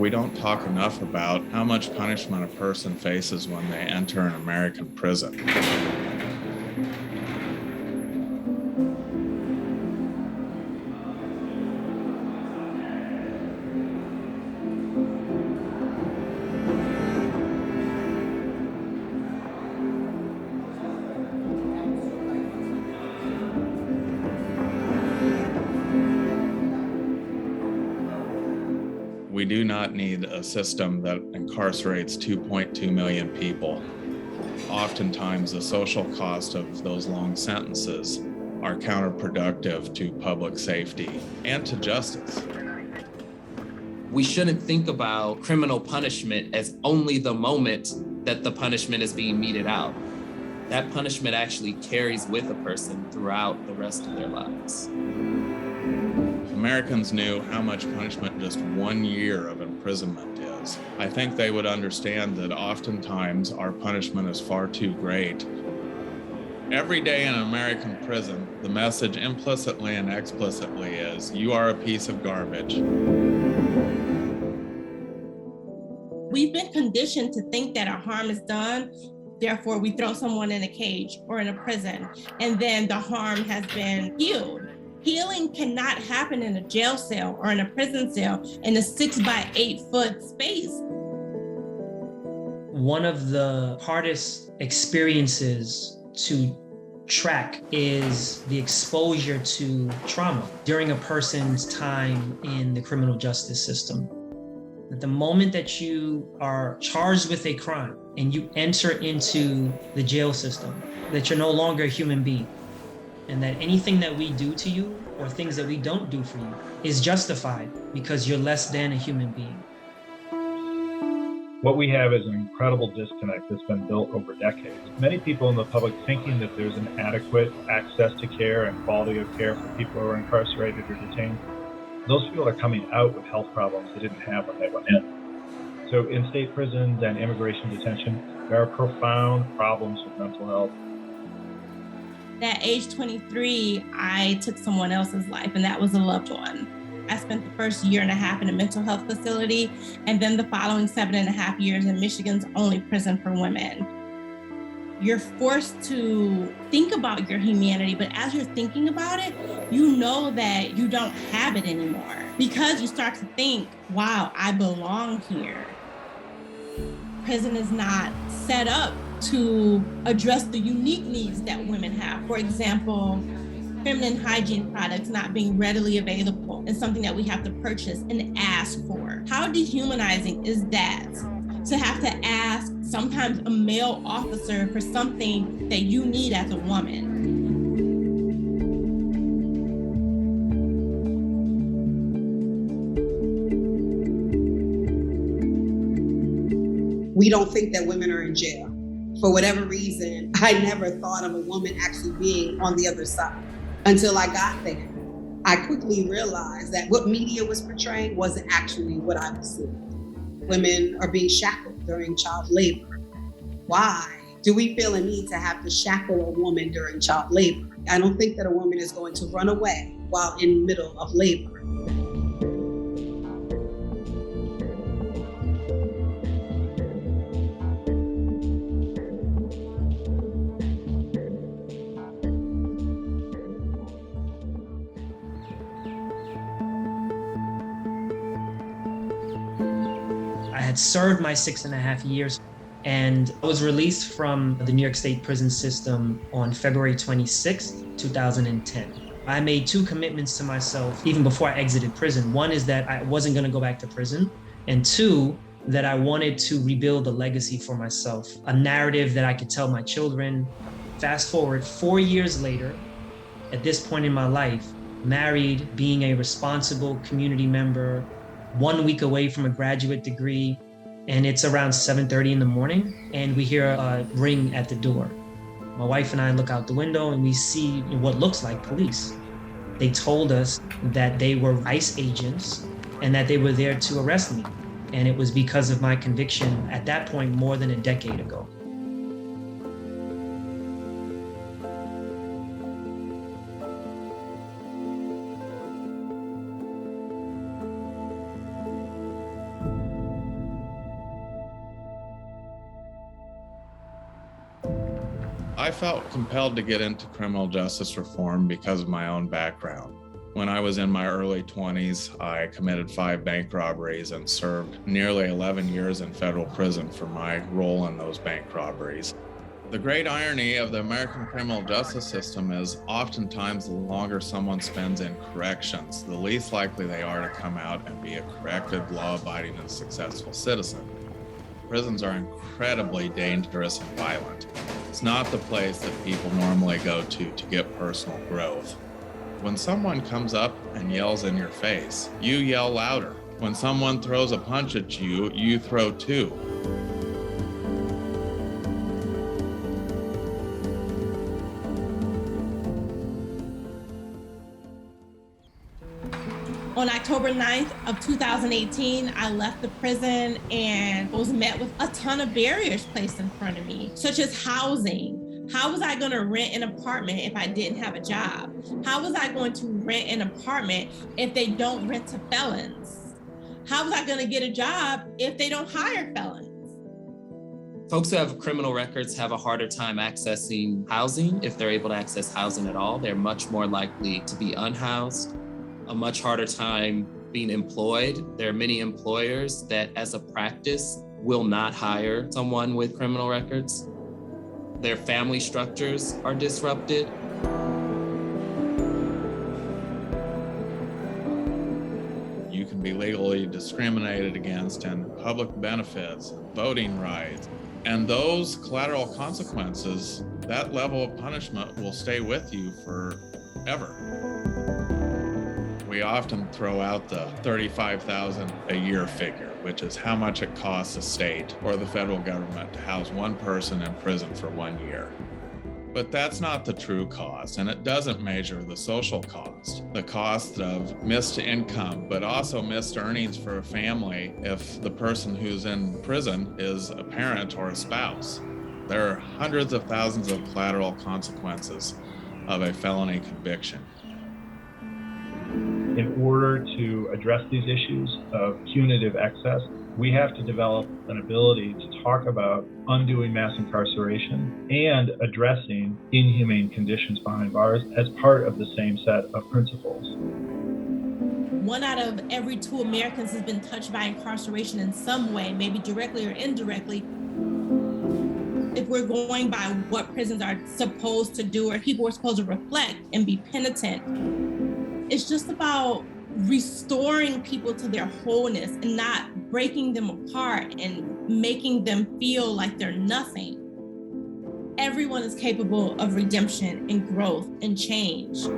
we don't talk enough about how much punishment a person faces when they enter an American prison. We do not need a system that incarcerates 2.2 million people. Oftentimes, the social cost of those long sentences are counterproductive to public safety and to justice. We shouldn't think about criminal punishment as only the moment that the punishment is being meted out. That punishment actually carries with a person throughout the rest of their lives. Americans knew how much punishment just 1 year of imprisonment is. I think they would understand that oftentimes our punishment is far too great. Every day in an American prison, the message implicitly and explicitly is, you are a piece of garbage. We've been conditioned to think that our harm is done, therefore we throw someone in a cage or in a prison, and then the harm has been healed. Healing cannot happen in a jail cell or in a prison cell in a 6 by 8 foot space. One of the hardest experiences to track is the exposure to trauma during a person's time in the criminal justice system. At the moment that you are charged with a crime and you enter into the jail system, that you're no longer a human being, and that anything that we do to you or things that we don't do for you is justified because you're less than a human being. What we have is an incredible disconnect that's been built over decades. Many people in the public thinking that there's an adequate access to care and quality of care for people who are incarcerated or detained. Those people are coming out with health problems they didn't have when they went in. So in state prisons and immigration detention, there are profound problems with mental health. At age 23, I took someone else's life, and that was a loved one. I spent the first 1.5 years in a mental health facility, and then the following 7.5 years in Michigan's only prison for women. You're forced to think about your humanity, but as you're thinking about it, you know that you don't have it anymore because you start to think, wow, I belong here. Prison is not set up to address the unique needs that women have. For example, feminine hygiene products not being readily available is something that we have to purchase and ask for. How dehumanizing is that? To have to ask sometimes a male officer for something that you need as a woman. We don't think that women are in jail. For whatever reason, I never thought of a woman actually being on the other side until I got there. I quickly realized that what media was portraying wasn't actually what I was seeing. Women are being shackled during child labor. Why do we feel a need to have to shackle a woman during child labor? I don't think that a woman is going to run away while in the middle of labor. I had served my 6.5 years, and I was released from the New York State prison system on February 26th, 2010. I made 2 commitments to myself even before I exited prison. One is that I wasn't going to go back to prison, and 2, that I wanted to rebuild a legacy for myself, a narrative that I could tell my children. Fast forward 4 years later, at this point in my life, married, being a responsible community member, 1 week away from a graduate degree, and it's around 7:30 in the morning, and we hear a ring at the door. My wife and I look out the window and we see what looks like police. They told us that they were ICE agents and that they were there to arrest me. And it was because of my conviction at that point more than a decade ago. I felt compelled to get into criminal justice reform because of my own background. When I was in my early 20s, I committed 5 bank robberies and served nearly 11 years in federal prison for my role in those bank robberies. The great irony of the American criminal justice system is oftentimes the longer someone spends in corrections, the least likely they are to come out and be a corrected, law-abiding, and successful citizen. Prisons are incredibly dangerous and violent. It's not the place that people normally go to get personal growth. When someone comes up and yells in your face, you yell louder. When someone throws a punch at you, you throw too. On October 9th of 2018, I left the prison and was met with a ton of barriers placed in front of me, such as housing. How was I going to rent an apartment if I didn't have a job? How was I going to rent an apartment if they don't rent to felons? How was I going to get a job if they don't hire felons? Folks who have criminal records have a harder time accessing housing. If they're able to access housing at all, they're much more likely to be unhoused. A much harder time being employed. There are many employers that as a practice will not hire someone with criminal records. Their family structures are disrupted. You can be legally discriminated against in public benefits, voting rights, and those collateral consequences, that level of punishment will stay with you forever. We often throw out the $35,000 a year figure, which is how much it costs a state or the federal government to house one person in prison for 1 year. But that's not the true cost, and it doesn't measure the social cost, the cost of missed income, but also missed earnings for a family if the person who's in prison is a parent or a spouse. There are hundreds of thousands of collateral consequences of a felony conviction. In order to address these issues of punitive excess, we have to develop an ability to talk about undoing mass incarceration and addressing inhumane conditions behind bars as part of the same set of principles. 1 out of every 2 Americans has been touched by incarceration in some way, maybe directly or indirectly. If we're going by what prisons are supposed to do, or people are supposed to reflect and be penitent, it's just about restoring people to their wholeness and not breaking them apart and making them feel like they're nothing. Everyone is capable of redemption and growth and change.